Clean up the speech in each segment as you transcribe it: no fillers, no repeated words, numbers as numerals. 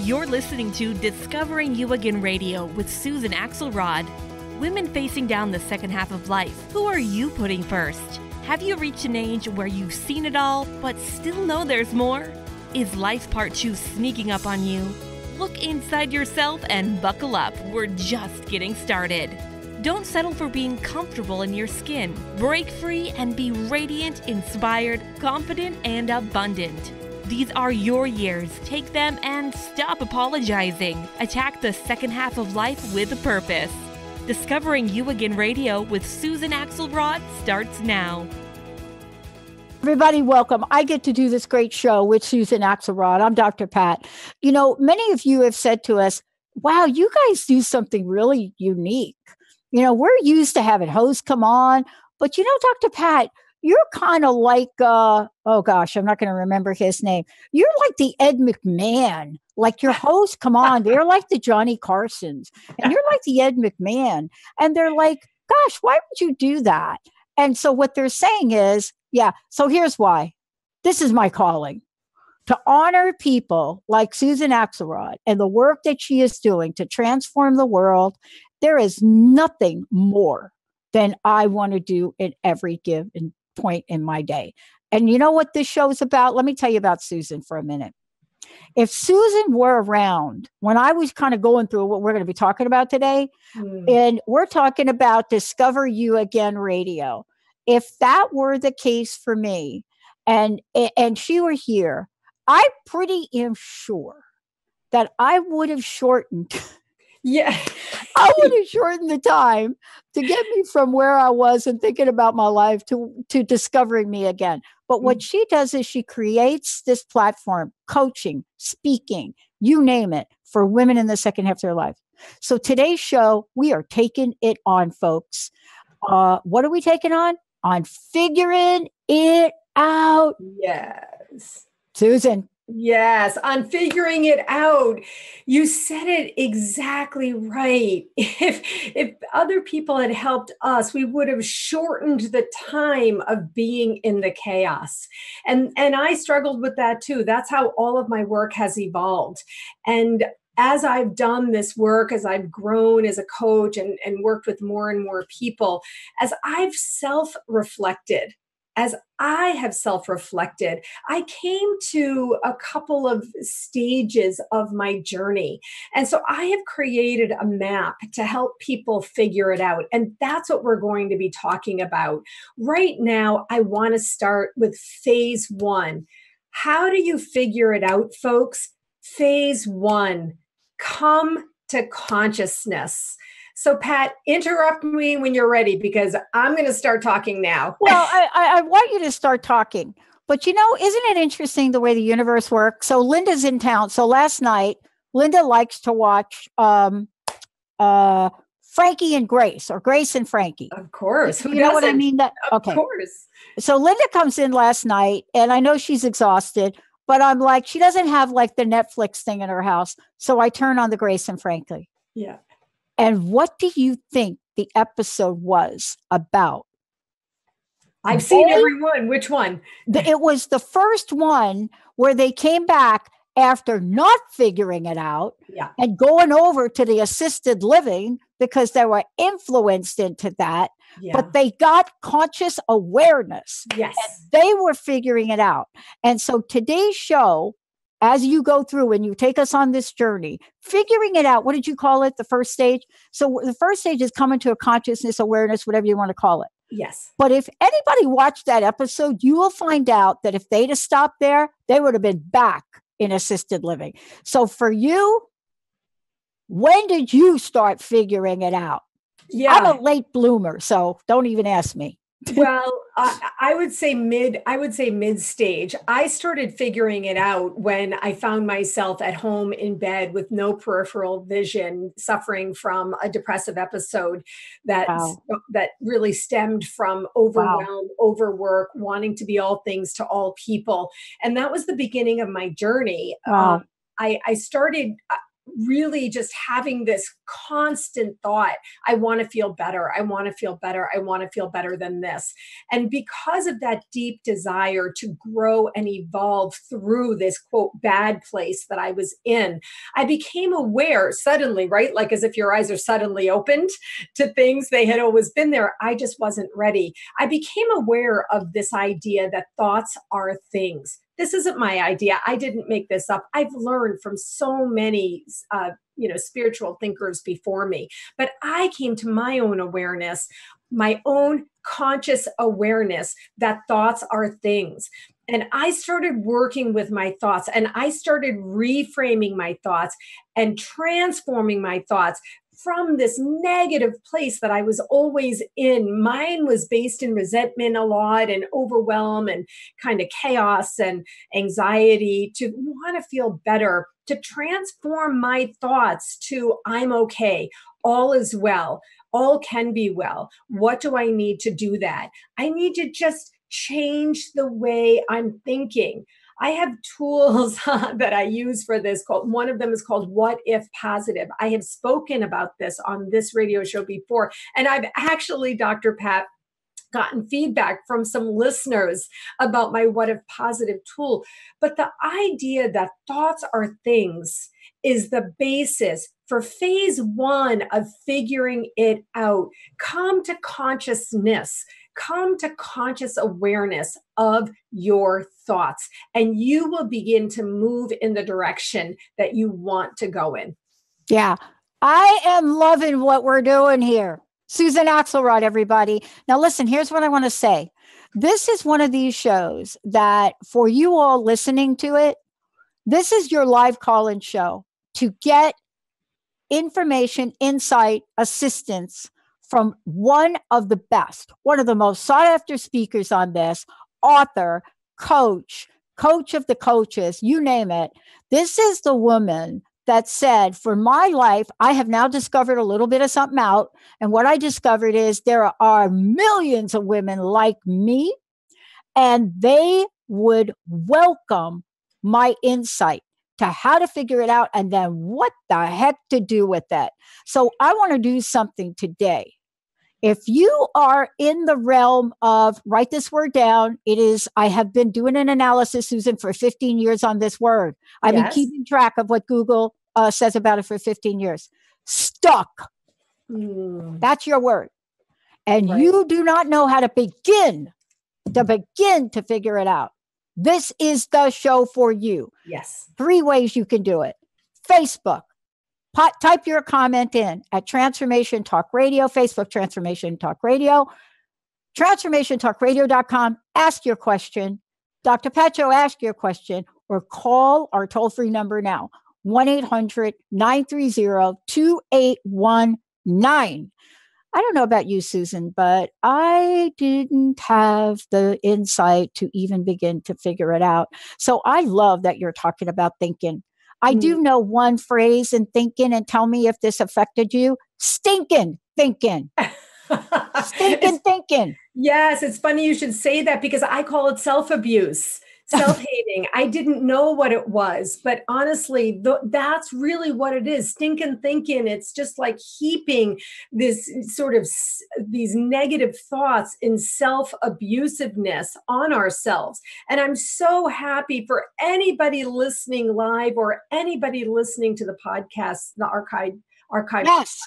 You're listening to Discovering You Again Radio with Susan Axelrod. Women facing down the second half of life. Who are you putting first? Have you reached an age where you've seen it all, but still know there's more? Is life part 2 sneaking up on you? Look inside yourself and buckle up. We're just getting started. Don't settle for being comfortable in your skin. Break free and be radiant, inspired, confident, and abundant. These are your years. Take them and stop apologizing. Attack the second half of life with a purpose. Discovering You Again Radio with Susan Axelrod starts now. Everybody, welcome. I get to do this great show with Susan Axelrod. I'm Dr. Pat. You know, many of you have said to us, wow, you guys do something really unique. You know, we're used to having hosts come on, but you know, Dr. Pat, you're kind of like, I'm not going to remember his name. You're like the Ed McMahon, like your hosts come on. They're like the Johnny Carsons and you're like the Ed McMahon. And they're like, gosh, why would you do that? And so what they're saying is, so here's why. This is my calling. To honor people like Susan Axelrod and the work that she is doing to transform the world. There is nothing more than I want to do at every given point in my day. And you know what this show is about? Let me tell you about Susan for a minute. If Susan were around when I was kind of going through what we're going to be talking about today, and we're talking about Discover You Again Radio. If that were the case for me and she were here, I pretty am sure that I would have shortened I would have shortened the time to get me from where I was and thinking about my life to discovering me again. But what she does is she creates this platform, coaching, speaking, you name it, for women in the second half of their life. So today's show, we are taking it on, folks. What are we taking on? On figuring it out. Yes. Susan. Yes, on figuring it out. You said it exactly right. If other people had helped us, we would have shortened the time of being in the chaos. And I struggled with that too. That's how all of my work has evolved. And as I've done this work, as I've grown as a coach and worked with more and more people, as I have self-reflected, I came to a couple of stages of my journey. And so I have created a map to help people figure it out. And that's what we're going to be talking about. Right now, I want to start with phase 1. How do you figure it out, folks? Phase 1, come to consciousness. So, Pat, interrupt me when you're ready because I'm going to start talking now. Well, I want you to start talking. But, you know, isn't it interesting the way the universe works? So Linda's in town. So last night, Linda likes to watch Frankie and Grace, or Grace and Frankie. Of course. Who know what I mean? Of course. So Linda comes in last night, and I know she's exhausted, but I'm like, she doesn't have like the Netflix thing in her house. So I turn on the Grace and Frankie. Yeah. And what do you think the episode was about? I've seen every one. Which one? It was the first one where they came back after not figuring it out and going over to the assisted living because they were influenced into that. Yeah. But they got conscious awareness. Yes. And they were figuring it out. And so today's show, as you go through and you take us on this journey, figuring it out, what did you call it? The first stage? So the first stage is coming to a consciousness, awareness, whatever you want to call it. Yes. But if anybody watched that episode, you will find out that if they'd have stopped there, they would have been back in assisted living. So for you, when did you start figuring it out? Yeah. I'm a late bloomer, so don't even ask me. Well, I would say mid stage. I started figuring it out when I found myself at home in bed with no peripheral vision, suffering from a depressive episode that really stemmed from overwhelm, overwork, wanting to be all things to all people. And that was the beginning of my journey. Wow. I started really just having this constant thought, I want to feel better. I want to feel better. I want to feel better than this. And because of that deep desire to grow and evolve through this quote bad place that I was in, I became aware suddenly, right? Like as if your eyes are suddenly opened to things they had always been there. I just wasn't ready. I became aware of this idea that thoughts are things. This isn't my idea. I didn't make this up. I've learned from so many, spiritual thinkers before me. But I came to my own awareness, my own conscious awareness that thoughts are things. And I started working with my thoughts, and I started reframing my thoughts and transforming my thoughts from this negative place that I was always in. Mine was based in resentment a lot and overwhelm and kind of chaos and anxiety, to want to feel better, to transform my thoughts to I'm okay, all is well, all can be well. What do I need to do that? I need to just change the way I'm thinking. I have tools that I use for this. One of them is called What If Positive. I have spoken about this on this radio show before. And I've actually, Dr. Pat, gotten feedback from some listeners about my What If Positive tool. But the idea that thoughts are things is the basis for phase one of figuring it out. Come to consciousness. Come to conscious awareness of your thoughts, and you will begin to move in the direction that you want to go in. Yeah, I am loving what we're doing here. Susan Axelrod, everybody. Now, listen, here's what I want to say. This is one of these shows that for you all listening to it, this is your live call-in show to get information, insight, assistance from one of the best, one of the most sought after speakers on this, author, coach of the coaches, you name it. This is the woman that said, for my life, I have now discovered a little bit of something out. And what I discovered is there are millions of women like me, and they would welcome my insight to how to figure it out and then what the heck to do with it. So I want to do something today. If you are in the realm of, write this word down. It is, I have been doing an analysis, Susan, for 15 years on this word. I've been keeping track of what Google says about it for 15 years. Stuck. That's your word. And you do not know how to begin to figure it out. This is the show for you. Yes. 3 ways you can do it. Facebook. Type your comment in at Transformation Talk Radio, Facebook Transformation Talk Radio, transformationtalkradio.com. Ask your question. Dr. Pacho, ask your question, or call our toll-free number now, 1-800-930-2819. I don't know about you, Susan, but I didn't have the insight to even begin to figure it out. So I love that you're talking about thinking. I do know one phrase in thinking, and tell me if this affected you. Stinking thinking. Stinking thinking. Yes, it's funny you should say that, because I call it self-abuse, self-hating. I didn't know what it was, but honestly, that's really what it is. Stinking thinking. It's just like heaping this sort of these negative thoughts in self-abusiveness on ourselves. And I'm so happy for anybody listening live or anybody listening to the podcast, the archive podcast.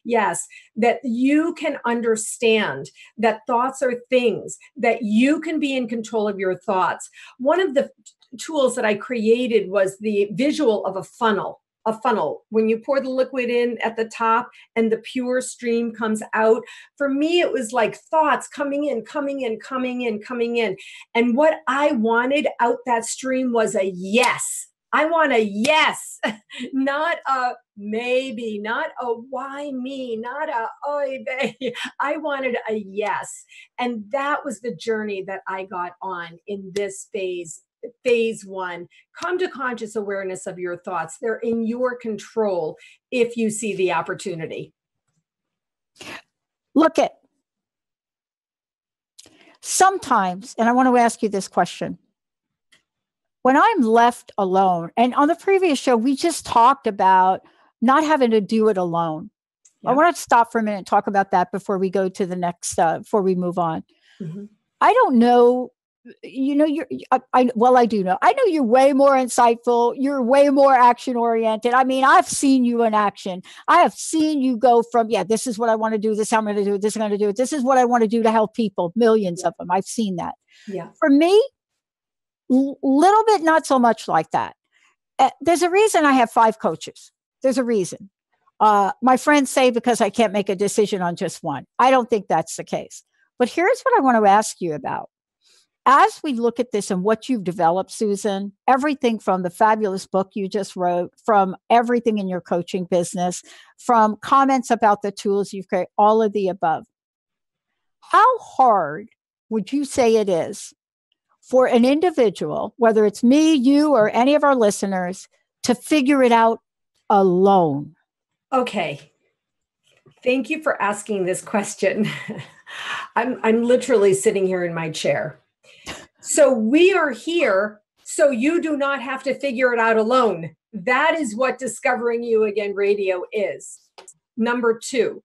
Yes, that you can understand that thoughts are things, that you can be in control of your thoughts. One of the tools that I created was the visual of a funnel. A funnel, when you pour the liquid in at the top and the pure stream comes out. For me, it was like thoughts coming in. And what I wanted out that stream was a yes. I want a yes, not a maybe, not a why me, not a oy vey. I wanted a yes. And that was the journey that I got on in this phase one. Come to conscious awareness of your thoughts. They're in your control if you see the opportunity. Look at sometimes, and I want to ask you this question. when I'm left alone, and on the previous show, we just talked about not having to do it alone. I want to stop for a minute and talk about that before we go to the next, before we move on. Mm-hmm. I don't know, I do know. I know you're way more insightful. You're way more action oriented. I mean, I've seen you in action. I have seen you go from, this is what I want to do. This is how I'm going to do it. This is going to do it. This is what I want to do to help people. Millions of them. I've seen that. Yeah. For me, little bit, not so much like that. There's a reason I have 5 coaches. There's a reason. My friends say because I can't make a decision on just one. I don't think that's the case. But here's what I want to ask you about. As we look at this and what you've developed, Susan, everything from the fabulous book you just wrote, from everything in your coaching business, from comments about the tools you've created, all of the above. How hard would you say it is for an individual, whether it's me, you, or any of our listeners, to figure it out alone? Okay. Thank you for asking this question. I'm literally sitting here in my chair. So we are here so you do not have to figure it out alone. That is what Discovering You Again Radio is. Number 2,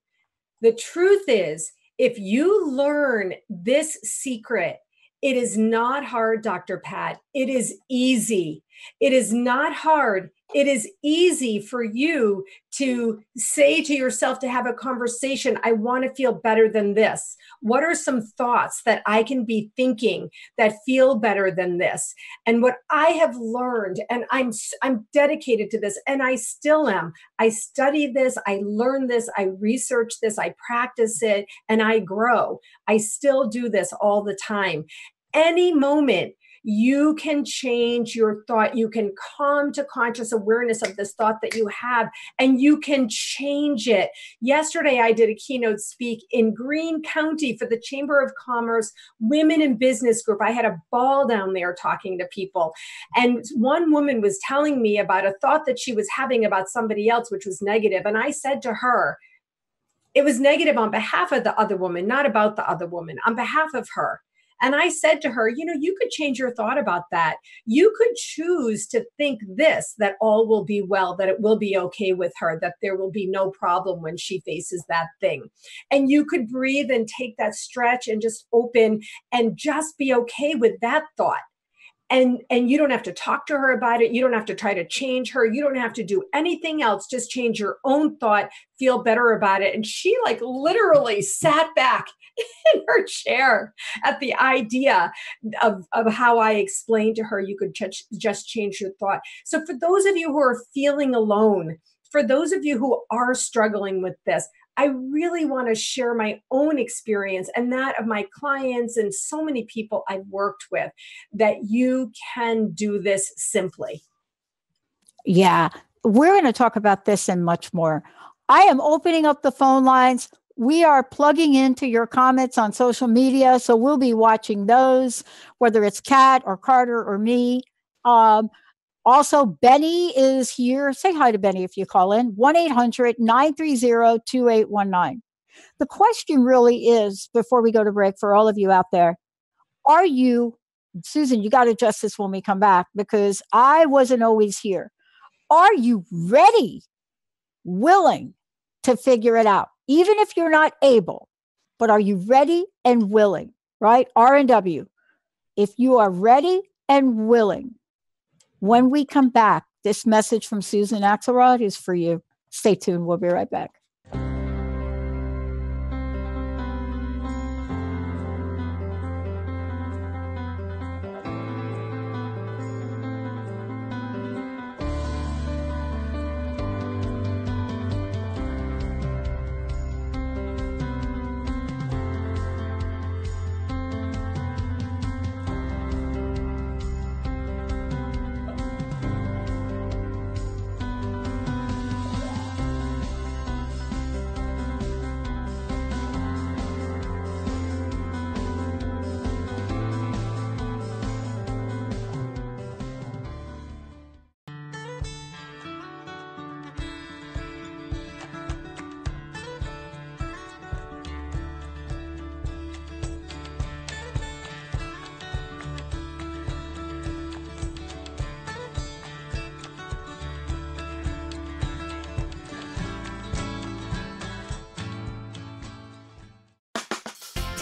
the truth is, if you learn this secret, it is not hard, Dr. Pat. It is easy. It is not hard. It is easy for you to say to yourself, to have a conversation, I want to feel better than this. What are some thoughts that I can be thinking that feel better than this? And what I have learned, and I'm dedicated to this, and I still am. I study this, I learn this, I research this, I practice it, and I grow. I still do this all the time. Any moment, you can change your thought. You can come to conscious awareness of this thought that you have, and you can change it. Yesterday, I did a keynote speak in Greene County for the Chamber of Commerce Women in Business Group. I had a ball down there talking to people. And one woman was telling me about a thought that she was having about somebody else, which was negative. And I said to her, it was negative on behalf of the other woman, not about the other woman, on behalf of her. And I said to her, you could change your thought about that. You could choose to think this, that all will be well, that it will be okay with her, that there will be no problem when she faces that thing. And you could breathe and take that stretch and just open and just be okay with that thought. And you don't have to talk to her about it. You don't have to try to change her. You don't have to do anything else. Just change your own thought, feel better about it. And she literally sat back in her chair at the idea of how I explained to her you could just change your thought. So for those of you who are feeling alone, for those of you who are struggling with this, I really want to share my own experience and that of my clients and so many people I've worked with, that you can do this simply. Yeah, we're going to talk about this and much more. I am opening up the phone lines. We are plugging into your comments on social media, so we'll be watching those, whether it's Kat or Carter or me. Also, Benny is here. Say hi to Benny if you call in, 1-800-930-2819. The question really is, before we go to break, for all of you out there, are you, Susan, you got to adjust this when we come back because I wasn't always here. Are you ready, willing to figure it out? Even if you're not able, but are you ready and willing, right? R&W. If you are ready and willing, when we come back, this message from Susan Axelrod is for you. Stay tuned. We'll be right back.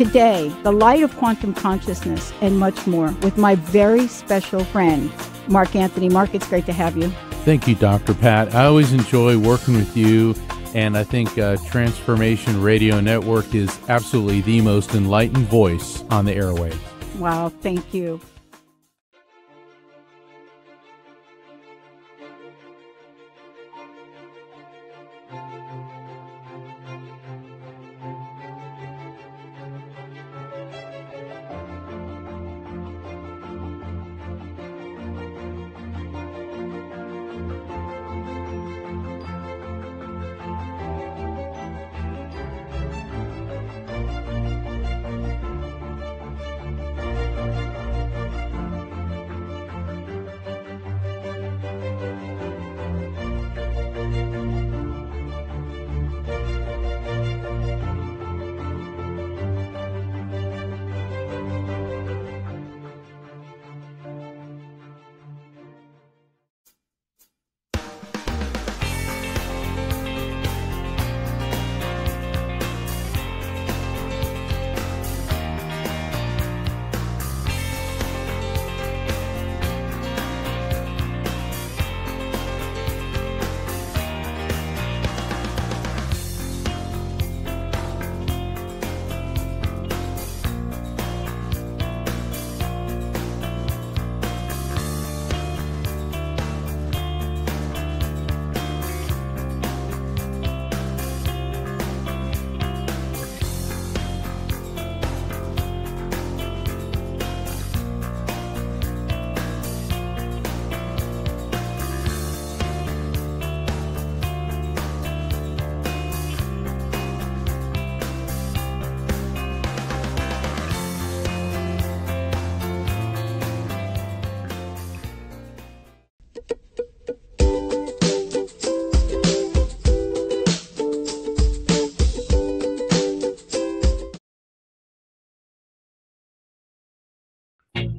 today, the light of quantum consciousness and much more with my very special friend, Mark Anthony. Mark, it's great to have you. Thank you, Dr. Pat. I always enjoy working with you, and I think Transformation Radio Network is absolutely the most enlightened voice on the airwaves. Wow, thank you.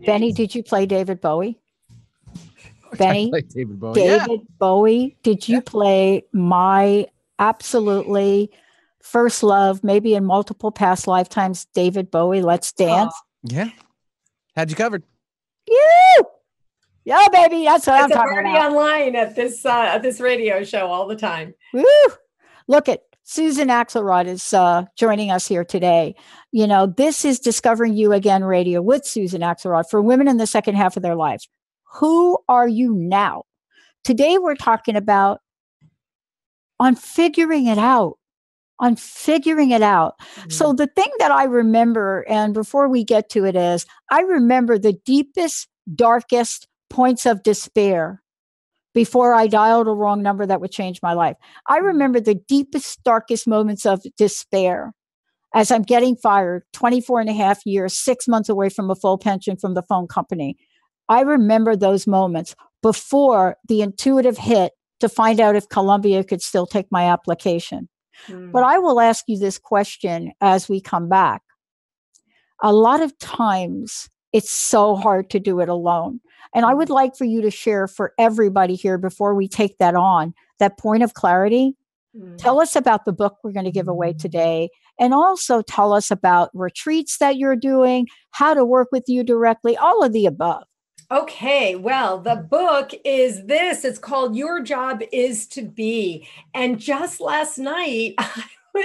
Benny, did you play David Bowie? Benny, David Bowie. David Bowie, did you play my absolutely first love, maybe in multiple past lifetimes, David Bowie, Let's Dance? Yeah. Had you covered. You! Yeah, baby, that's what I'm talking It's about. online at this radio show all the time. Woo! Look at Susan Axelrod is joining us here today. You know, this is Discovering You Again Radio with Susan Axelrod for women in the second half of their lives. Who are you now? Today we're talking about on figuring it out. Mm-hmm. So the thing that I remember, and before we get to it, is I remember the deepest, darkest points of despair before I dialed a wrong number that would change my life. I remember the deepest, darkest moments of despair as I'm getting fired, 24 and a half years, 6 months away from a full pension from the phone company. I remember those moments before the intuitive hit to find out if Columbia could still take my application. But I will ask you this question as we come back. A lot of times it's so hard to do it alone. And I would like for you to share for everybody here before we take that on, that point of clarity. Tell us about the book we're going to give away today. And also tell us about retreats that you're doing, how to work with you directly, all of the above. Okay, well, the book is this. It's called Your Job Is to Be. And just last night,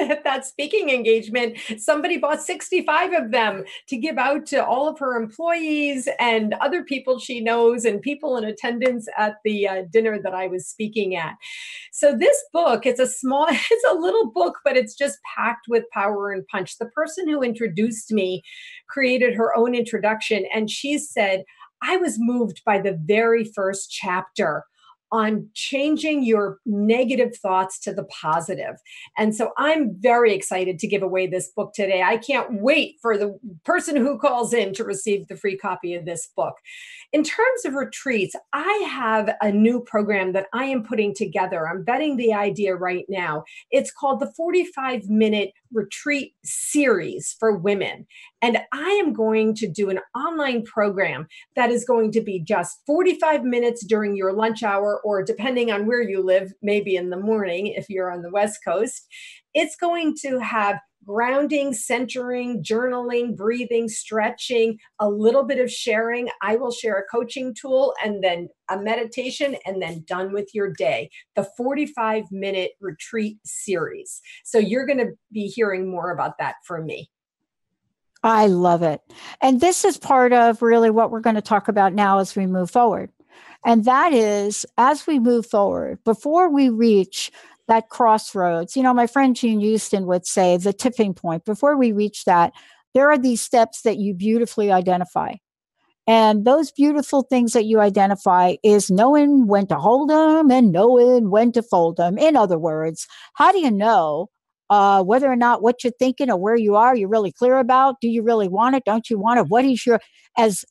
at that speaking engagement, somebody bought 65 of them to give out to all of her employees and other people she knows and people in attendance at the dinner that I was speaking at. So this book, it's a little book, but it's just packed with power and punch. The person who introduced me created her own introduction, and she said, I was moved by the very first chapter on changing your negative thoughts to the positive. And so I'm very excited to give away this book today. I can't wait for the person who calls in to receive the free copy of this book. In terms of retreats, I have a new program that I am putting together. I'm vetting the idea right now. It's called the 45-minute retreat series for women. And I am going to do an online program that is going to be just 45 minutes during your lunch hour, or depending on where you live, maybe in the morning if you're on the West Coast. It's going to have grounding, centering, journaling, breathing, stretching, a little bit of sharing. I will share a coaching tool and then a meditation, and then done with your day. The 45-minute retreat series. So you're going to be hearing more about that from me. I love it. And this is part of really what we're going to talk about now as we move forward. And that is, as we move forward, before we reach that crossroads, my friend Jean Houston would say the tipping point. Before we reach that, there are these steps that you beautifully identify. And those beautiful things that you identify is knowing when to hold them and knowing when to fold them. In other words, how do you know whether or not what you're thinking or where you are, you're really clear about? Do you really want it? Don't you want it? What is your, as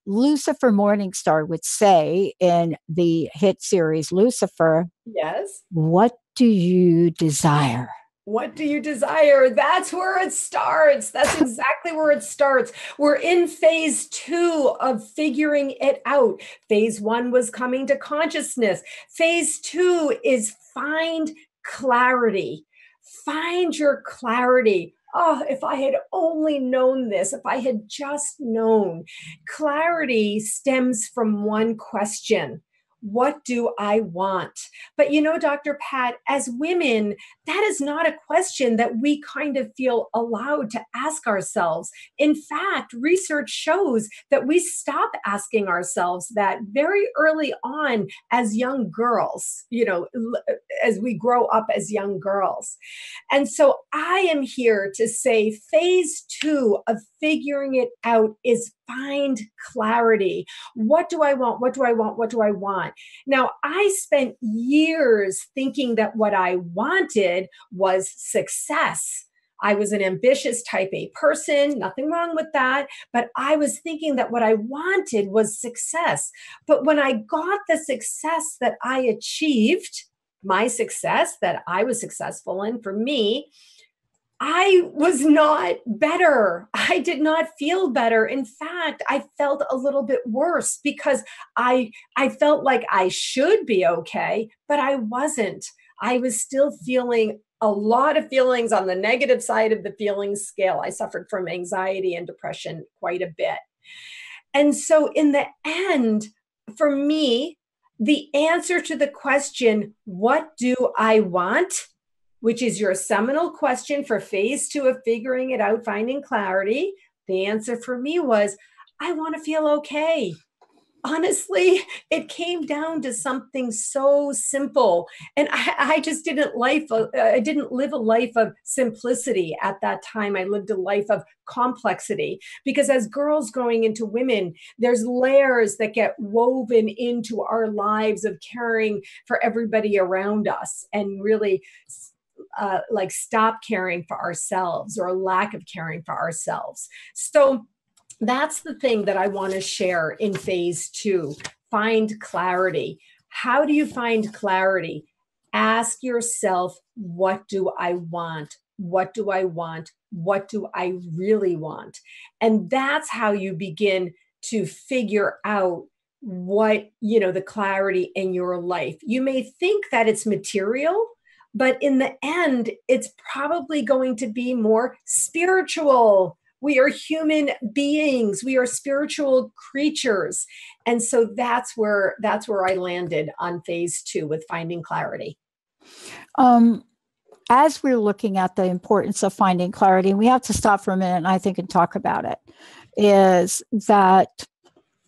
Lucifer Morningstar would say in the hit series Lucifer, yes, what do you desire? What do you desire? That's where it starts. That's exactly where it starts. We're in phase 2 of figuring it out. Phase 1 was coming to consciousness. Phase 2 is find clarity. Find your clarity. Oh, if I had only known this, if I had just known. Clarity stems from one question. What do I want? But Dr. Pat, as women, that is not a question that we kind of feel allowed to ask ourselves. In fact, research shows that we stop asking ourselves that very early on as young girls, as we grow up as young girls. And so I am here to say phase 2 of figuring it out is find clarity. What do I want? What do I want? What do I want? Now, I spent years thinking that what I wanted was success. I was an ambitious type A person, nothing wrong with that, but I was thinking that what I wanted was success. But when I got the success that I achieved, my success that I was successful in, for me, I was not better. I did not feel better. In fact, I felt a little bit worse because I felt like I should be okay, but I wasn't. I was still feeling a lot of feelings on the negative side of the feelings scale. I suffered from anxiety and depression quite a bit. And so in the end, for me, the answer to the question, what do I want? Which is your seminal question for phase 2 of figuring it out, finding clarity. The answer for me was, I want to feel okay. Honestly, it came down to something so simple. And I just didn't live a life of simplicity at that time. I lived a life of complexity, because as girls growing into women, there's layers that get woven into our lives of caring for everybody around us and really stop caring for ourselves, or a lack of caring for ourselves. So that's the thing that I want to share in phase 2. Find clarity. How do you find clarity? Ask yourself, what do I want? What do I want? What do I really want? And that's how you begin to figure out what, the clarity in your life. You may think that it's material, but in the end, it's probably going to be more spiritual. We are human beings. We are spiritual creatures. And so that's where I landed on phase 2 with finding clarity. As we're looking at the importance of finding clarity, and we have to stop for a minute, I think, and talk about it, is that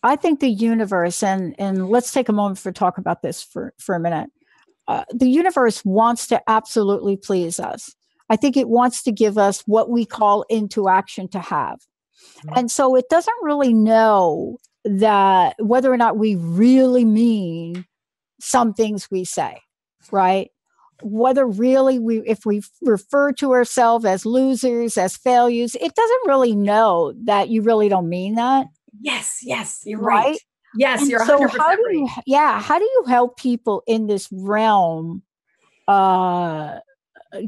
I think the universe, and let's take a moment to talk about this for a minute. The universe wants to absolutely please us. I think it wants to give us what we call into action to have. Mm-hmm. And so it doesn't really know that whether or not we really mean some things we say, right? Whether really if we refer to ourselves as losers, as failures, it doesn't really know that you really don't mean that. Yes, you're right. Yes, and you're 100% so right. How do you help people in this realm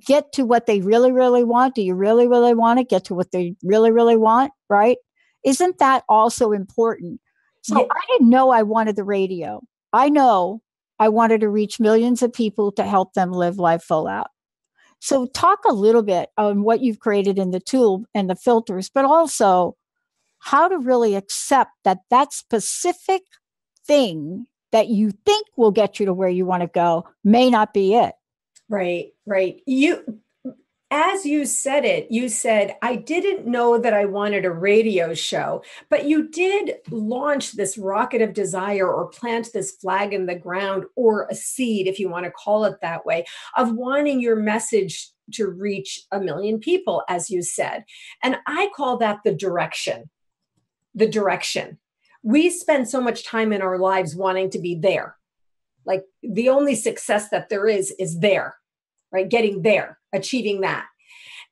get to what they really, really want? Do you really, really want to get to what they really, really want? Right? Isn't that also important? So I didn't know I wanted the radio. I know I wanted to reach millions of people to help them live life full out. So talk a little bit on what you've created in the tool and the filters, but also how to really accept that that specific thing that you think will get you to where you want to go may not be it. Right, right. As you said it, you said, I didn't know that I wanted a radio show, but you did launch this rocket of desire or plant this flag in the ground or a seed, if you want to call it that way, of wanting your message to reach 1 million people, as you said. And I call that the direction. The direction. We spend so much time in our lives wanting to be there. Like the only success that there is there, right? Getting there, achieving that.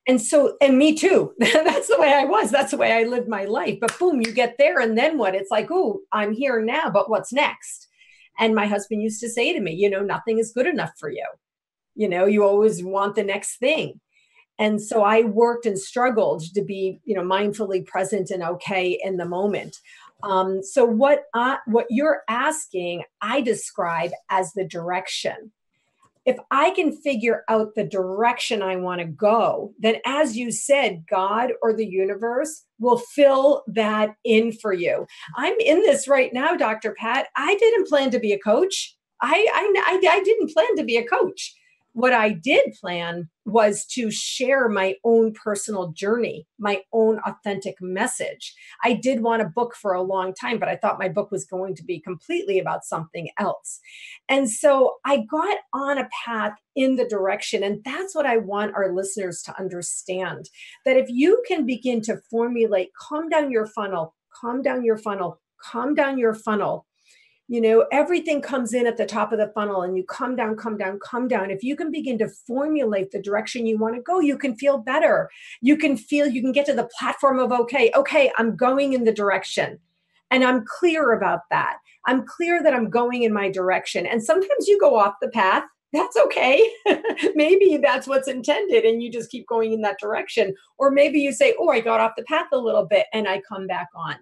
And so, and me too, that's the way I was. That's the way I lived my life. But boom, you get there. And then what? It's like, oh, I'm here now, but what's next? And my husband used to say to me, nothing is good enough for you. You always want the next thing. And so I worked and struggled to be, mindfully present and okay in the moment. So what you're asking, I describe as the direction. If I can figure out the direction I want to go, then as you said, God or the universe will fill that in for you. I'm in this right now, Dr. Pat. I didn't plan to be a coach. I didn't plan to be a coach. What I did plan was to share my own personal journey, my own authentic message. I did want a book for a long time, but I thought my book was going to be completely about something else. And so I got on a path in the direction, and that's what I want our listeners to understand, that if you can begin to formulate, calm down your funnel, calm down your funnel, calm down your funnel. Everything comes in at the top of the funnel and you come down, come down, come down. If you can begin to formulate the direction you want to go, you can feel better. You can get to the platform of, okay, I'm going in the direction. And I'm clear about that. I'm clear that I'm going in my direction. And sometimes you go off the path. That's okay. Maybe that's what's intended and you just keep going in that direction. Or maybe you say, oh, I got off the path a little bit and I come back on.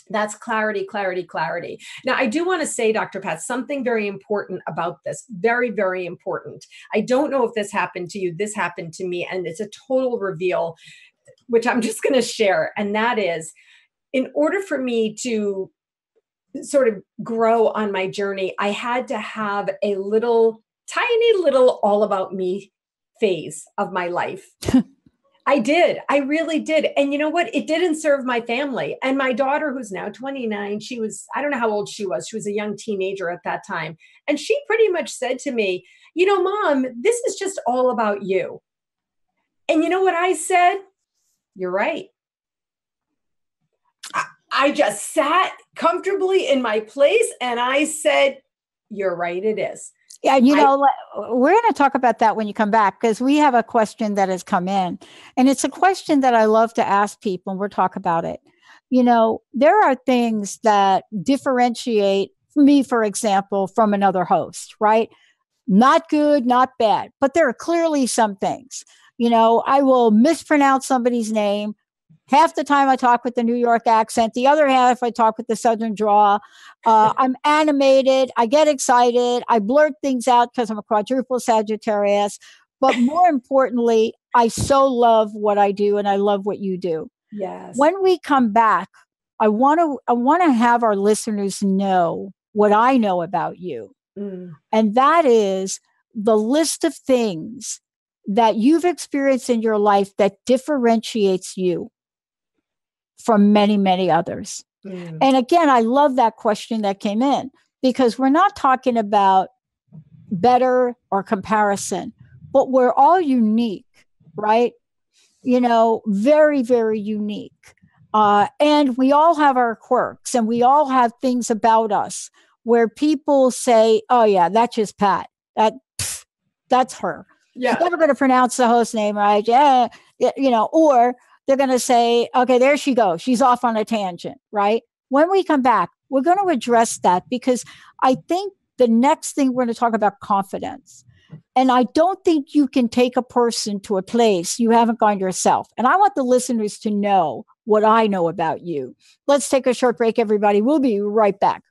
That's clarity, clarity, clarity. Now, I do want to say, Dr. Pat, something very important about this. Very, very important. I don't know if this happened to you. This happened to me, and it's a total reveal, which I'm just going to share. And that is, in order for me to sort of grow on my journey, I had to have a tiny little all about me phase of my life. I did. I really did. And you know what? It didn't serve my family. And my daughter, who's now 29, I don't know how old she was. She was a young teenager at that time. And she pretty much said to me, Mom, this is just all about you. And you know what I said? You're right. I just sat comfortably in my place and I said, you're right, it is. Yeah, we're going to talk about that when you come back, because we have a question that has come in. And it's a question that I love to ask people, and we'll talk about it. There are things that differentiate me, for example, from another host, right? Not good, not bad, but there are clearly some things. I will mispronounce somebody's name. Half the time I talk with the New York accent. The other half I talk with the Southern drawl. I'm animated. I get excited. I blurt things out because I'm a quadruple Sagittarius. But more importantly, I so love what I do and I love what you do. Yes. When we come back, I want to have our listeners know what I know about you. And that is the list of things that you've experienced in your life that differentiates you from many, many others. And again, I love that question that came in, because we're not talking about better or comparison, but we're all unique, right? Very, very unique. And we all have our quirks and we all have things about us where people say, oh yeah, that's just Pat. That's her. Yeah. She's never going to pronounce the host name right. Yeah. Or they're going to say, okay, there she goes. She's off on a tangent, right? When we come back, we're going to address that, because I think the next thing we're going to talk about confidence. And I don't think you can take a person to a place you haven't gone yourself. And I want the listeners to know what I know about you. Let's take a short break, everybody. We'll be right back.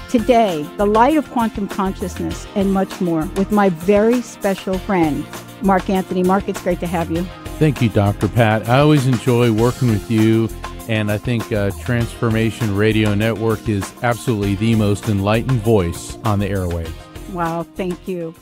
Today, the light of quantum consciousness and much more with my very special friend, Mark Anthony. Mark, it's great to have you. Thank you, Dr. Pat. I always enjoy working with you, and I think Transformation Radio Network is absolutely the most enlightened voice on the airwaves. Wow, thank you.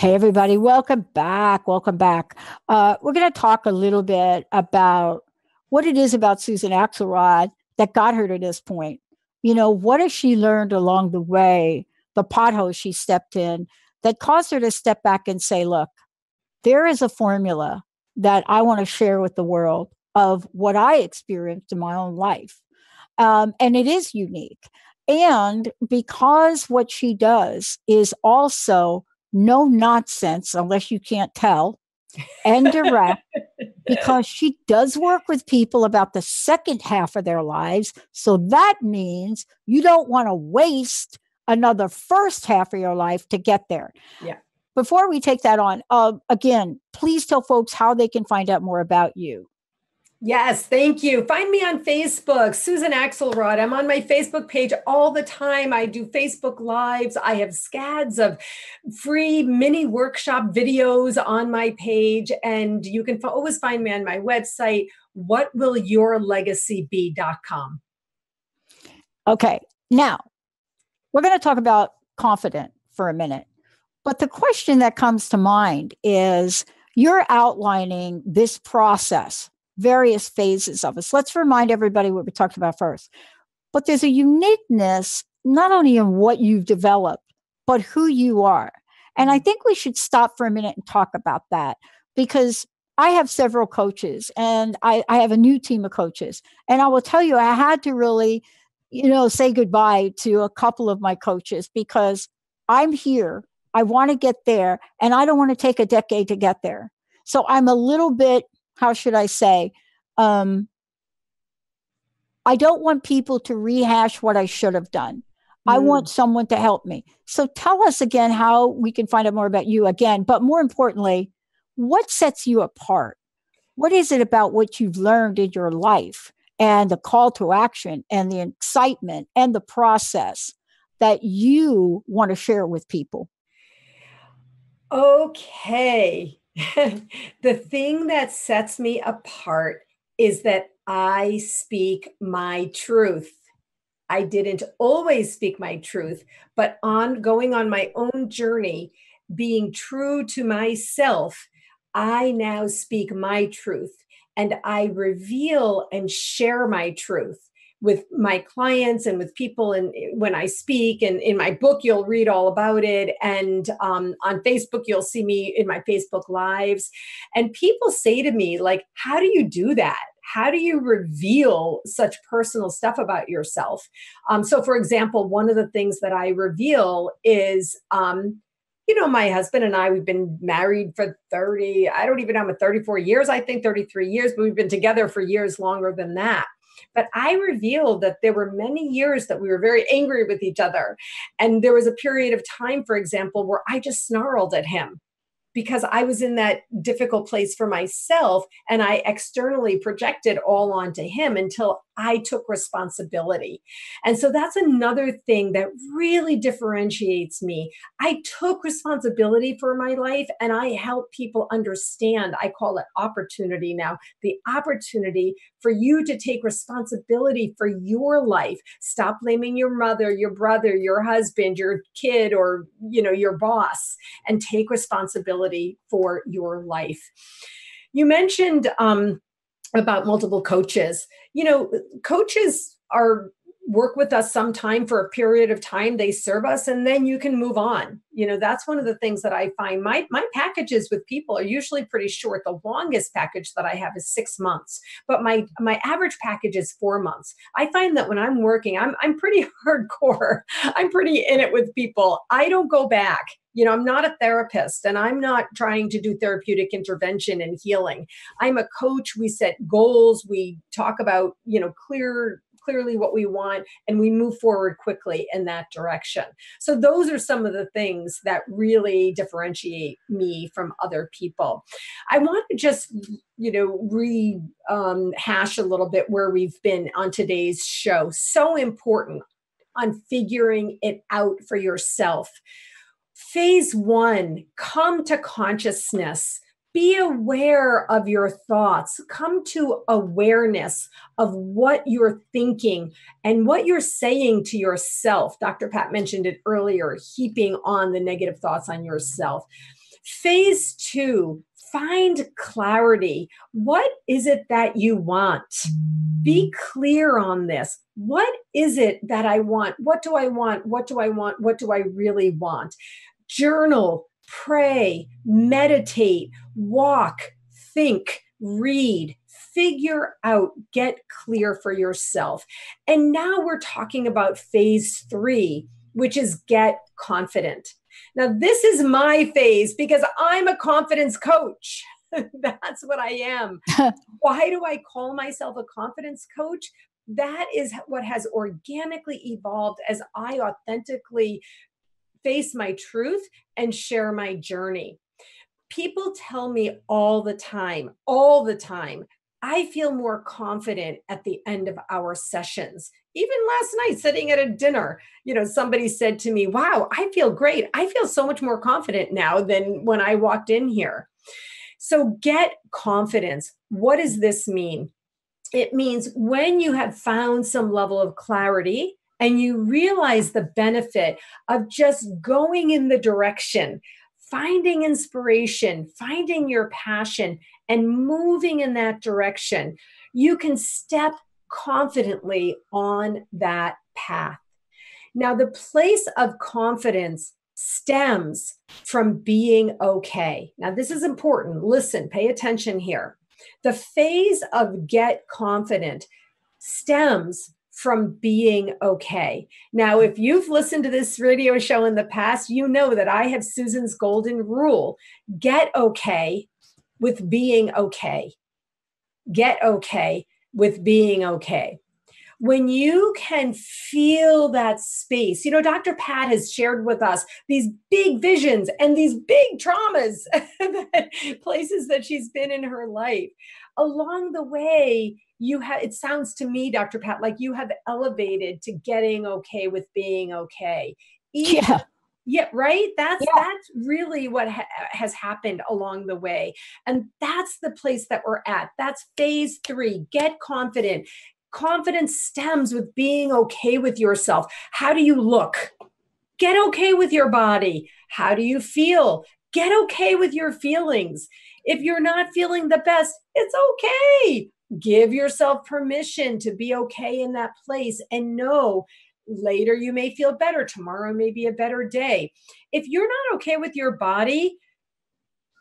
Hey, everybody. Welcome back. Welcome back. We're going to talk a little bit about what it is about Susan Axelrod that got her to this point. You know, what has she learned along the way, the potholes she stepped in that caused her to step back and say, look, there is a formula that I want to share with the world of what I experienced in my own life. And it is unique. And because what she does is also no nonsense, unless you can't tell, and direct, because she does work with people about the second half of their lives. So that means you don't want to waste another first half of your life to get there. Yeah. Before we take that on, again, please tell folks how they can find out more about you. Yes, thank you. Find me on Facebook, Susan Axelrod. I'm on my Facebook page all the time. I do Facebook Lives. I have scads of free mini workshop videos on my page. And you can always find me on my website, whatwillyourlegacybe.com. Okay, now we're going to talk about confident for a minute. But the question that comes to mind is you're outlining this process, various phases of us. Let's remind everybody what we talked about first. But there's a uniqueness, not only in what you've developed, but who you are. And I think we should stop for a minute and talk about that, because I have several coaches and I have a new team of coaches. And I will tell you, I had to really, say goodbye to a couple of my coaches because I'm here. I want to get there and I don't want to take a decade to get there. So I'm a little bit, how should I say? I don't want people to rehash what I should have done. I want someone to help me. So tell us again how we can find out more about you again, but more importantly, what sets you apart? What is it about what you've learned in your life and the call to action and the excitement and the process that you want to share with people? Okay. The thing that sets me apart is that I speak my truth. I didn't always speak my truth, but going on my own journey, being true to myself, I now speak my truth. and I reveal and share my truth with my clients and with people, and when I speak, and in my book you'll read all about it, and on Facebook you'll see me in my Facebook lives, and people say to me, like, how do you do that? How do you reveal such personal stuff about yourself? So for example, one of the things that I reveal is my husband and I, we've been married for 34 years, I think 33 years, but we've been together for years longer than that. But I revealed that there were many years that we were very angry with each other. And there was a period of time, for example, where I just snarled at him because I was in that difficult place for myself, and I externally projected all onto him until I took responsibility. And so that's another thing that really differentiates me. I took responsibility for my life, and I help people understand. I call it opportunity now, the opportunity for you to take responsibility for your life. Stop blaming your mother, your brother, your husband, your kid, or your boss, and take responsibility for your life. You mentioned about multiple coaches. Coaches work with us sometime for a period of time. They serve us, and then you can move on. That's one of the things that I find. My packages with people are usually pretty short. The longest package that I have is 6 months, but my average package is 4 months. I find that when I'm working, I'm pretty hardcore. I'm pretty in it with people. I don't go back. I'm not a therapist, and I'm not trying to do therapeutic intervention and healing. I'm a coach. We set goals. We talk about, clearly what we want, and we move forward quickly in that direction. So those are some of the things that really differentiate me from other people. I want to just, hash a little bit where we've been on today's show. So important on figuring it out for yourself. Phase 1, come to consciousness. Be aware of your thoughts. Come to awareness of what you're thinking and what you're saying to yourself. Dr. Pat mentioned it earlier, heaping on the negative thoughts on yourself. Phase 2, find clarity. What is it that you want? Be clear on this. What is it that I want? What do I want? What do I want? What do I really want? Journal, pray, meditate, walk, think, read, figure out, get clear for yourself. And now we're talking about phase 3, which is get confident. Now, this is my phase because I'm a confidence coach. That's what I am. Why do I call myself a confidence coach? That is what has organically evolved as I authentically face my truth and share my journey. People tell me all the time, I feel more confident at the end of our sessions. Even last night, sitting at a dinner, somebody said to me, wow, I feel great. I feel so much more confident now than when I walked in here. So get confidence. What does this mean? It means when you have found some level of clarity and you realize the benefit of just going in the direction, finding inspiration, finding your passion, and moving in that direction, you can step confidently on that path. Now, the place of confidence stems from being okay. Now, this is important. Listen, pay attention here. The phase of get confident stems from being okay. Now, if you've listened to this radio show in the past, you know that I have Susan's golden rule. Get okay with being okay. Get okay with being okay. When you can feel that space, Dr. Pat has shared with us these big visions and these big traumas, places that she's been in her life. Along the way, it sounds to me, Dr. Pat, like you have elevated to getting okay with being okay. Yeah, right? That's really what has happened along the way. And that's the place that we're at. That's phase 3, get confident. Confidence stems with being okay with yourself. How do you look? Get okay with your body. How do you feel? Get okay with your feelings. If you're not feeling the best, it's okay. Give yourself permission to be okay in that place and know later you may feel better. Tomorrow may be a better day. If you're not okay with your body,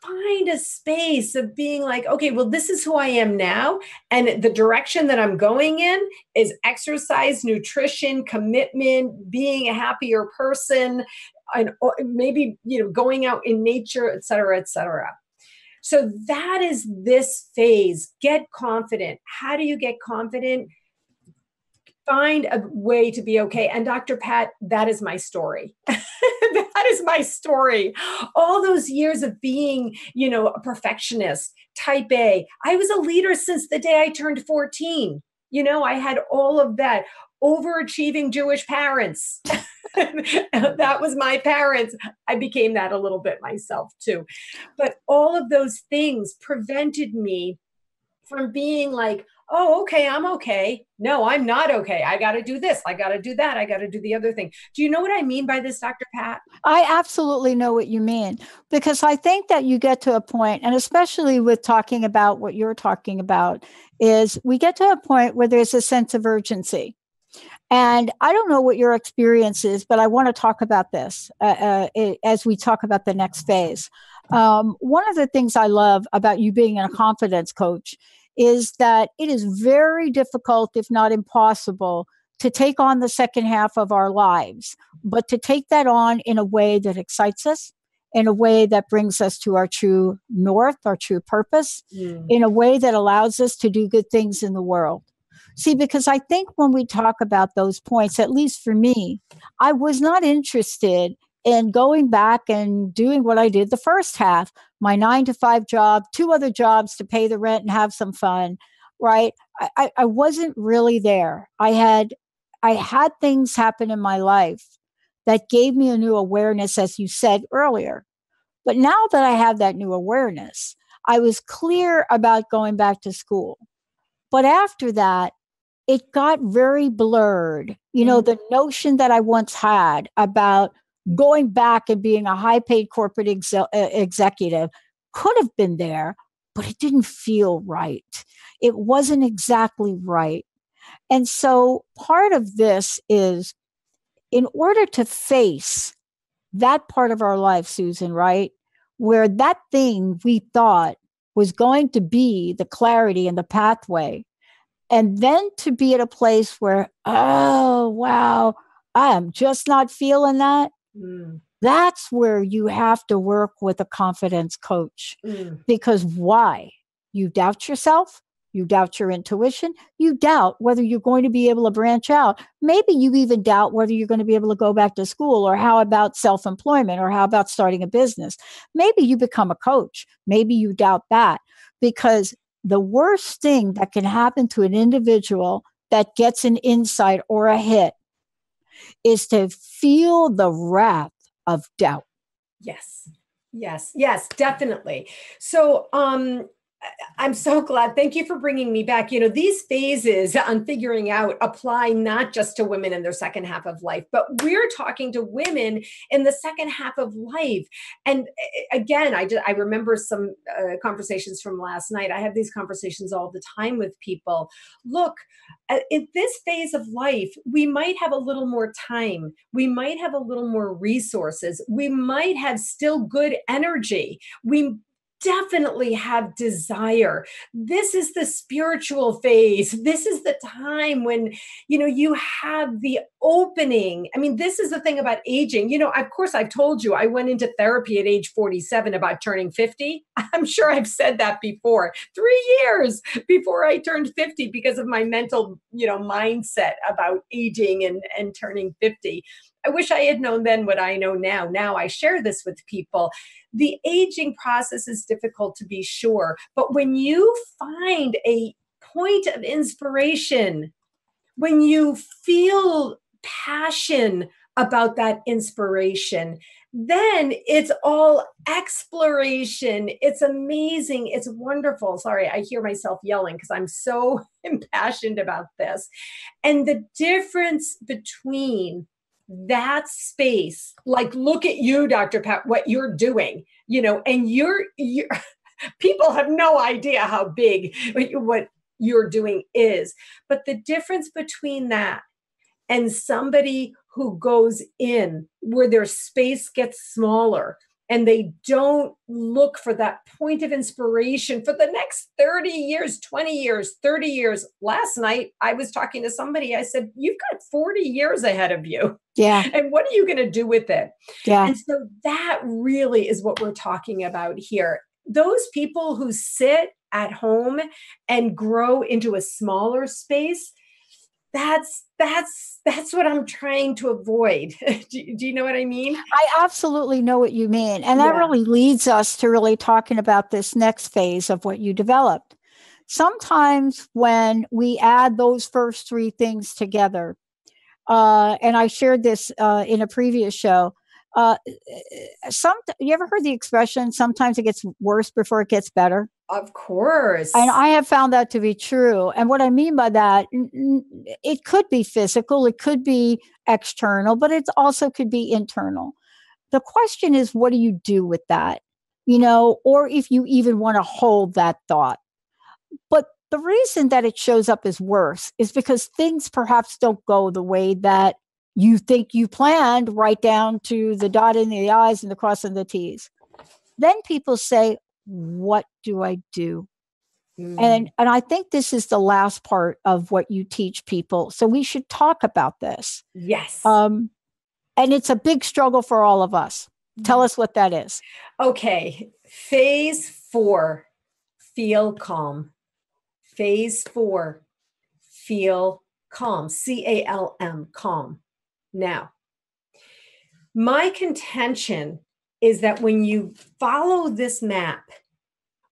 find a space of being like, okay, well, this is who I am now. And the direction that I'm going in is exercise, nutrition, commitment, being a happier person, and maybe, going out in nature, et cetera, et cetera. So that is this phase. Get confident. How do you get confident? Find a way to be okay. And Dr. Pat, that is my story. That is my story. All those years of being, a perfectionist, type A. I was a leader since the day I turned 14. I had all of that. Overachieving Jewish parents. That was my parents. I became that a little bit myself too. But all of those things prevented me from being like, oh, okay, I'm okay. No, I'm not okay. I got to do this. I got to do that. I got to do the other thing. Do you know what I mean by this, Dr. Pat? I absolutely know what you mean, because I think that you get to a point, and especially with talking about what you're talking about, is we get to a point where there's a sense of urgency. And I don't know what your experience is, but I want to talk about this as we talk about the next phase. One of the things I love about you being a confidence coach is that it is very difficult, if not impossible, to take on the second half of our lives, but to take that on in a way that excites us, in a way that brings us to our true north, our true purpose, in a way that allows us to do good things in the world. See, because I think when we talk about those points, at least for me, I was not interested in going back and doing what I did the first half, my 9-to-5 job, 2 other jobs to pay the rent and have some fun, right? I wasn't really there. I had things happen in my life that gave me a new awareness, as you said earlier. But now that I have that new awareness, I was clear about going back to school. But after that, it got very blurred. The notion that I once had about going back and being a high-paid corporate executive could have been there, but it didn't feel right. It wasn't exactly right. And so part of this is, in order to face that part of our life, Susan, right, where that thing we thought was going to be the clarity and the pathway, and then to be at a place where, oh, wow, I am just not feeling that. That's where you have to work with a confidence coach. Because why? You doubt yourself. You doubt your intuition. You doubt whether you're going to be able to branch out. Maybe you even doubt whether you're going to be able to go back to school, or how about self-employment, or how about starting a business. Maybe you become a coach. Maybe you doubt that, because the worst thing that can happen to an individual that gets an insight or a hit is to feel the wrath of doubt. Yes, definitely. So, I'm so glad. Thank you for bringing me back. These phases on figuring out apply not just to women in their second half of life, but we're talking to women in the second half of life. And again, I remember some conversations from last night. I have these conversations all the time with people. Look, in this phase of life, we might have a little more time. We might have a little more resources. We might have still good energy. We definitely have desire. This is the spiritual phase. This is the time when, you have the opening. I mean, this is the thing about aging. Of course, I've told you, I went into therapy at age 47 about turning 50. I'm sure I've said that before. 3 years before I turned 50 because of my mental, mindset about aging and turning 50. I wish I had known then what I know now. Now I share this with people. The aging process is difficult, to be sure, but when you find a point of inspiration, when you feel passion about that inspiration, then it's all exploration. It's amazing. It's wonderful. Sorry, I hear myself yelling because I'm so impassioned about this. And the difference between that space, like, look at you, Dr. Pat, what you're doing, and you're People have no idea how big what you're doing is. But the difference between that and somebody who goes in where their space gets smaller and they don't look for that point of inspiration for the next 30 years, 20 years, 30 years. Last night, I was talking to somebody. I said, you've got 40 years ahead of you. Yeah. And what are you going to do with it? Yeah. And so that really is what we're talking about here. Those people who sit at home and grow into a smaller space, that's what I'm trying to avoid. Do you know what I mean? I absolutely know what you mean. And that really leads us to really talking about this next phase of what you developed. Sometimes when we add those first three things together, and I shared this in a previous show, you ever heard the expression, sometimes it gets worse before it gets better? Of course. And I have found that to be true. And what I mean by that, it could be physical, it could be external, but it also could be internal. The question is, what do you do with that? Or if you even want to hold that thought. But the reason that it shows up as worse is because things perhaps don't go the way that you think you planned, right down to the dotting the I's and the crossing the T's. Then people say, what do I do? And I think this is the last part of what you teach people. So we should talk about this. Yes. And it's a big struggle for all of us. Tell us what that is. Okay. Phase 4, feel calm. Phase 4, feel calm. CALM, calm. Now, my contention is that when you follow this map,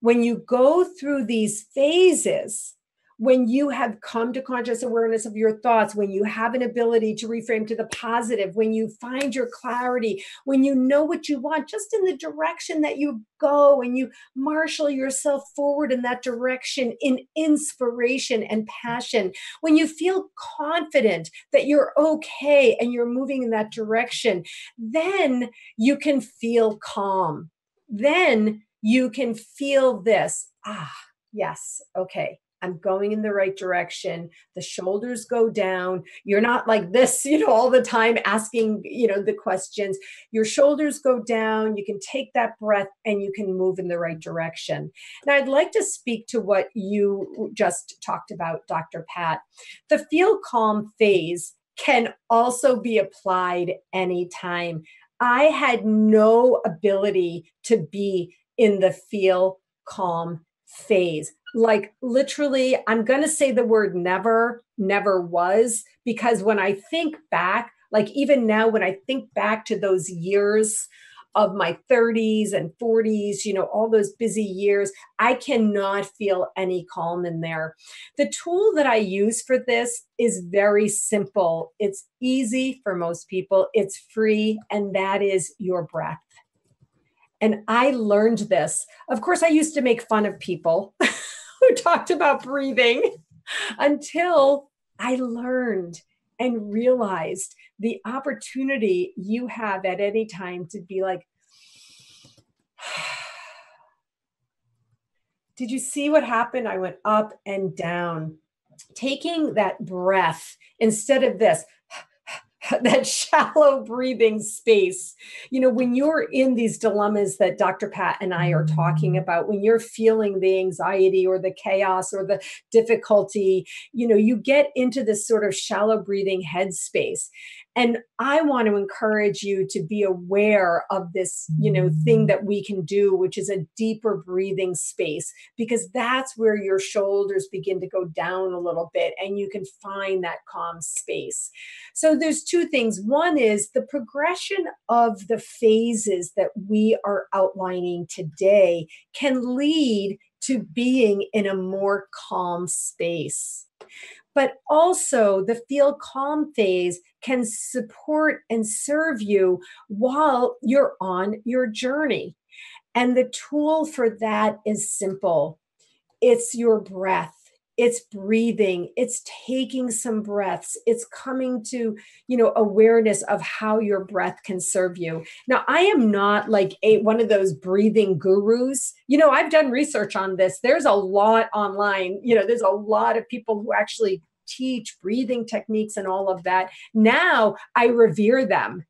when you go through these phases, when you have come to conscious awareness of your thoughts, when you have an ability to reframe to the positive, when you find your clarity, when you know what you want, just in the direction that you go, and you marshal yourself forward in that direction in inspiration and passion, when you feel confident that you're okay and you're moving in that direction, then you can feel calm. Then you can feel this, yes, okay. I'm going in the right direction. The shoulders go down. You're not like this, all the time asking, the questions. Your shoulders go down. You can take that breath and you can move in the right direction. Now, I'd like to speak to what you just talked about, Dr. Pat. The feel calm phase can also be applied anytime. I had no ability to be in the feel calm phase. Like literally, I'm going to say the word never was, because when I think back, like even now, when I think back to those years of my 30s and 40s, all those busy years, I cannot feel any calm in there. The tool that I use for this is very simple. It's easy for most people. It's free, and that is your breath. And I learned this. Of course, I used to make fun of people who talked about breathing until I learned and realized the opportunity you have at any time to be like, did you see what happened? I went up and down. Taking that breath instead of this, that shallow breathing space. When you're in these dilemmas that Dr. Pat and I are talking about, when you're feeling the anxiety or the chaos or the difficulty, you get into this sort of shallow breathing headspace. And I want to encourage you to be aware of this, thing that we can do, which is a deeper breathing space, because that's where your shoulders begin to go down a little bit and you can find that calm space. So there's two things. One is the progression of the phases that we are outlining today can lead to being in a more calm space. But also the feel calm phase can support and serve you while you're on your journey. And the tool for that is simple. It's your breath. it's breathing, it's taking some breaths, it's coming to, awareness of how your breath can serve you. Now, I am not like one of those breathing gurus. I've done research on this. There's a lot online. There's a lot of people who actually teach breathing techniques and all of that. Now I revere them.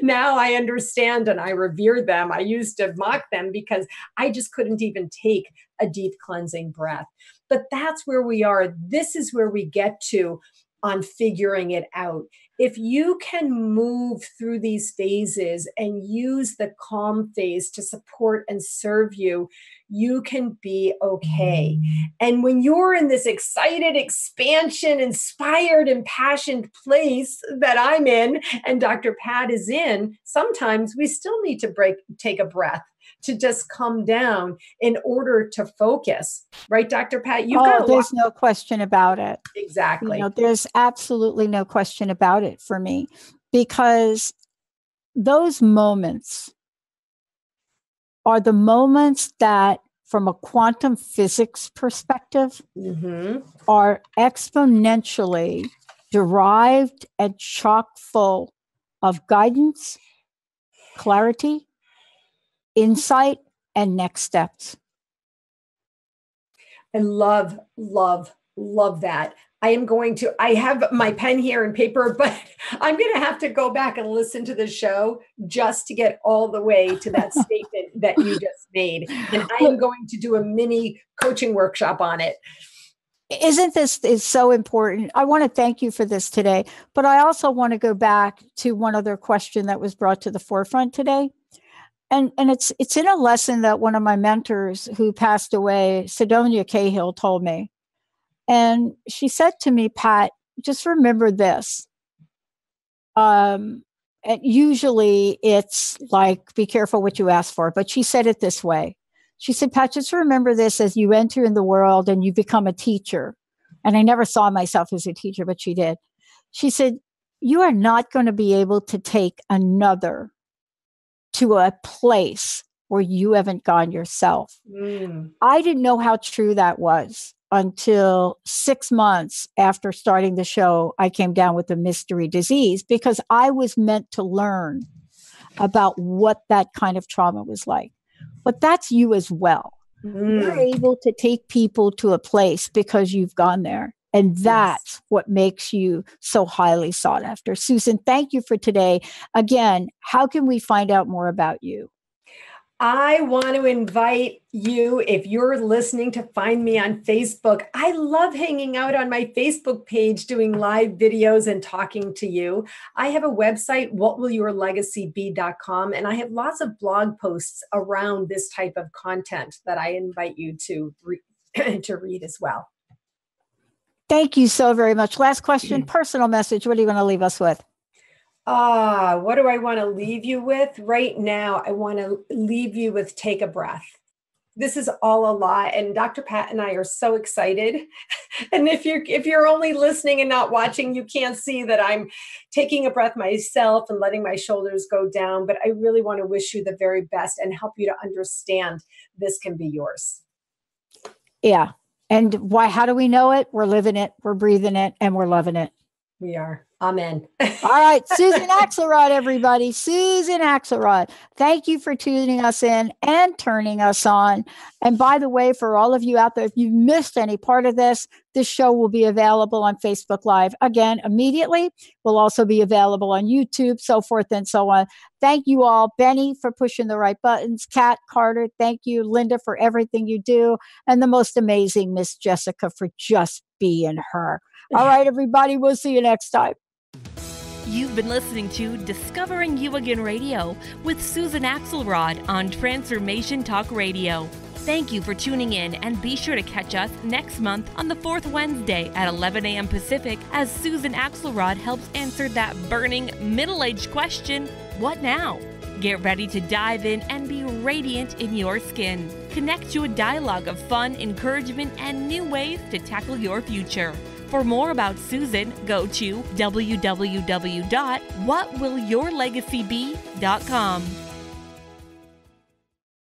Now I understand and I revere them. I used to mock them because I just couldn't even take a deep cleansing breath. But that's where we are. This is where we get to on figuring it out. If you can move through these phases and use the calm phase to support and serve you, you can be okay. And when you're in this excited, expansion, inspired, impassioned place that I'm in and Dr. Pat is in, sometimes we still need to take a breath to just come down in order to focus. Right, Dr. Pat? There's no question about it. Exactly. There's absolutely no question about it for me, because those moments are the moments that, from a quantum physics perspective, are exponentially derived and chock full of guidance, clarity, insight, and next steps. I love, love, love that. I have my pen here and paper, but I'm going to have to go back and listen to the show just to get all the way to that statement that you just made. And I am going to do a mini coaching workshop on it. Isn't this is so important? I want to thank you for this today, but I also want to go back to one other question that was brought to the forefront today. And it's in a lesson that one of my mentors who passed away, Sidonia Cahill, told me. And she said to me, Pat, just remember this. And usually it's like, be careful what you ask for. But she said it this way. She said, Pat, just remember this as you enter in the world and you become a teacher. And I never saw myself as a teacher, but she did. She said, you are not going to be able to take another to a place where you haven't gone yourself. I didn't know how true that was until 6 months after starting the show. I came down with a mystery disease because I was meant to learn about what that kind of trauma was like. But that's you as well. You're able to take people to a place because you've gone there. And that's what makes you so highly sought after. Susan, thank you for today. Again, how can we find out more about you? I want to invite you, if you're listening, to find me on Facebook. I love hanging out on my Facebook page, doing live videos and talking to you. I have a website, whatwillyourlegacybe.com, and I have lots of blog posts around this type of content that I invite you to read as well. Thank you so very much. Last question, personal message. What do you want to leave us with? What do I want to leave you with? Right now, I want to leave you with take a breath. This is all a lot. And Dr. Pat and I are so excited. And if you're only listening and not watching, you can't see that I'm taking a breath myself and letting my shoulders go down. But I really want to wish you the very best and help you to understand this can be yours. Yeah. And why? How do we know it? We're living it, we're breathing it, and we're loving it. We are. Amen. All right. Susan Axelrod, everybody. Susan Axelrod. Thank you for tuning us in and turning us on. And by the way, for all of you out there, if you missed any part of this show will be available on Facebook Live again immediately. Will also be available on YouTube, so forth and so on. Thank you all. Benny for pushing the right buttons. Kat, Carter, thank you. Linda for everything you do. And the most amazing Miss Jessica for just being her. All right, everybody. We'll see you next time. You've been listening to Discovering You Again Radio with Susan Axelrod on Transformation Talk Radio. Thank you for tuning in, and be sure to catch us next month on the fourth Wednesday at 11 a.m. Pacific as Susan Axelrod helps answer that burning middle-aged question, what now? Get ready to dive in and be radiant in your skin. Connect to a dialogue of fun, encouragement, and new ways to tackle your future. For more about Susan, go to www.whatwillyourlegacybe.com.